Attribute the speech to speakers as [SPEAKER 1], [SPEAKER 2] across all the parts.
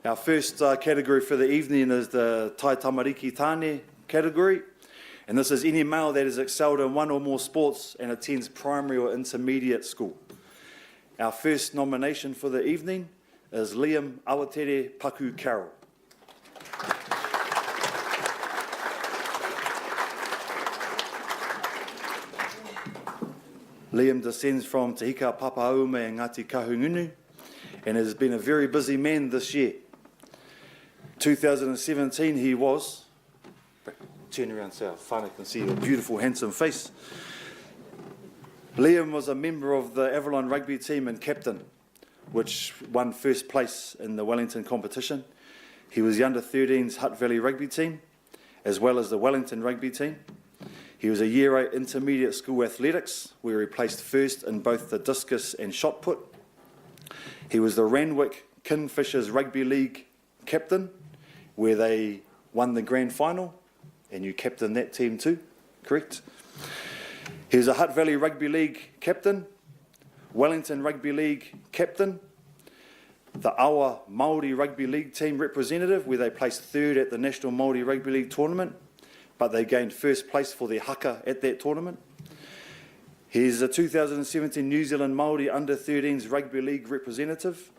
[SPEAKER 1] Our first category for the evening is the Tamariki Tane category, and this is any male that has excelled in one or more sports and attends primary or intermediate school. Our first nomination for the evening is Liam Awatere Paku Carroll. Liam descends from Te Hika Papahaume and Ngāti Kahungunu and has been a very busy man this year. 2017 he was, turn around so our whānau can see your beautiful handsome face. Liam was a member of the Avalon rugby team and captain, which won first place in the Wellington competition. He was the under-13s Hutt Valley rugby team, as well as the Wellington rugby team. He was a Year 8 intermediate school athletics, where he placed first in both the discus and shot put. He was the Randwick Kingfishers Rugby League captain, where they won the grand final, and you captained that team too, correct? He was a Hutt Valley Rugby League captain, Wellington Rugby League captain, the Awa Maori Rugby League team representative, where they placed third at the National Maori Rugby League tournament, but they gained first place for their haka at that tournament. He's a 2017 New Zealand Maori under-13s Rugby League representative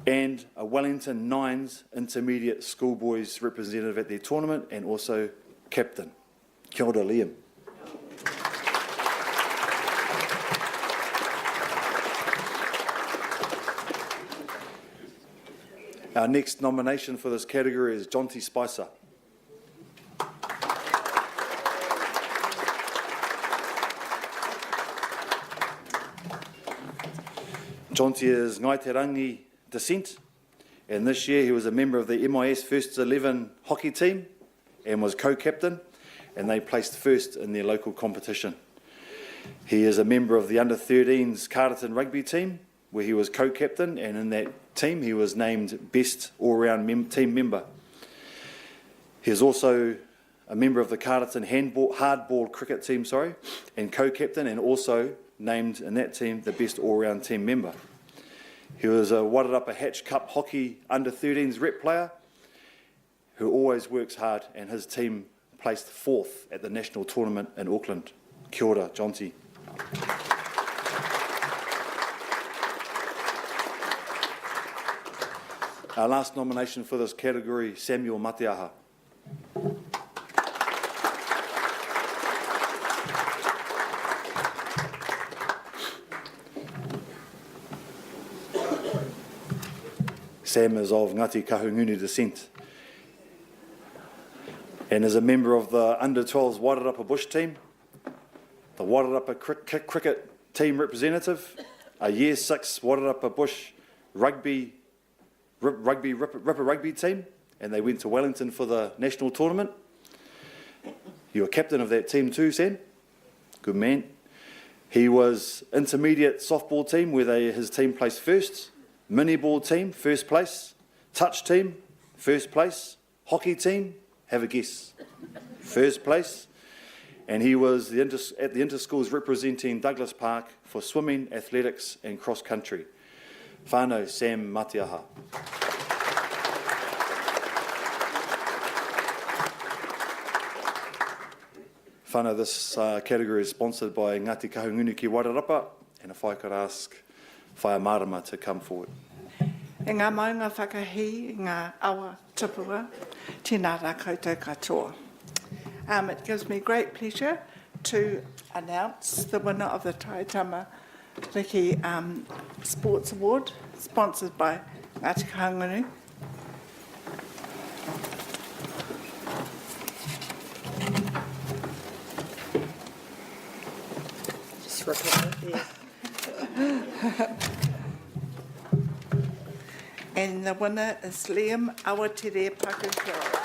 [SPEAKER 1] and a Wellington Nines intermediate schoolboys representative at their tournament and also captain. Kia ora, Liam. Our next nomination for this category is Jonty Spicer. Jonty is Ngaiterangi descent, and this year he was a member of the MIS First 11 hockey team and was co-captain, and they placed first in their local competition. He is a member of the under-13s Carterton rugby team, where he was co-captain, and in that team he was named best all-round team member. He is also a member of the Carterton hardball cricket team, and co-captain, and also named in that team the best all-round team member. He was a Wairarapa Hatch Cup hockey under-13s rep player who always works hard, and his team placed fourth at the national tournament in Auckland. Kia ora, Jonty. Our last nomination for this category, Samuel Mateaha. Sam is of Ngāti Kahungunu descent and is a member of the under-12s Wairarapa Bush team, the Wairarapa cricket team representative, a Year 6 Wairarapa Bush rugby team, and they went to Wellington for the national tournament. You were captain of that team too, Sam. Good man. He was intermediate softball team, where his team placed first. Mini ball team, first place. Touch team, first place. Hockey team, have a guess. First place. And he was at the interschools representing Douglas Park for swimming, athletics and cross country. Whānau Sam Mateaha. Whānau, this category is sponsored by Ngāti Kahungunu ki Wairarapa, and if I could ask Whaia Marama to come forward.
[SPEAKER 2] E ngā maunga whakahi, ngā awa tupua, tēnā rā koutou katoa. It gives me great pleasure to announce the winner of the Tamariki Sports Award, sponsored by Ngāti Kahungunu.
[SPEAKER 3] Just repeat it.
[SPEAKER 2] And the winner is Liam Awatere Paku Carroll.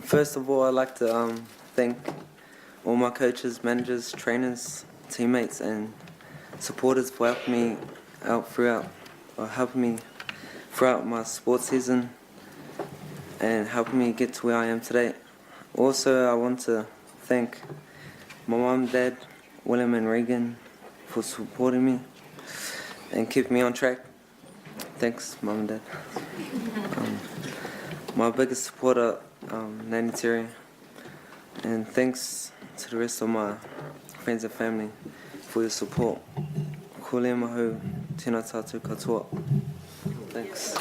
[SPEAKER 4] First of all, I'd like to thank all my coaches, managers, trainers, teammates, and supporters for helping me out helping me throughout my sports season and helping me get to where I am today. Also, I want to thank my mum, dad, William and Regan for supporting me and keeping me on track. Thanks, mum and dad. My biggest supporter, Nani Terry, and thanks to the rest of my friends and family for your support. Ko le mahu, tēnā tātou katoa. Thanks.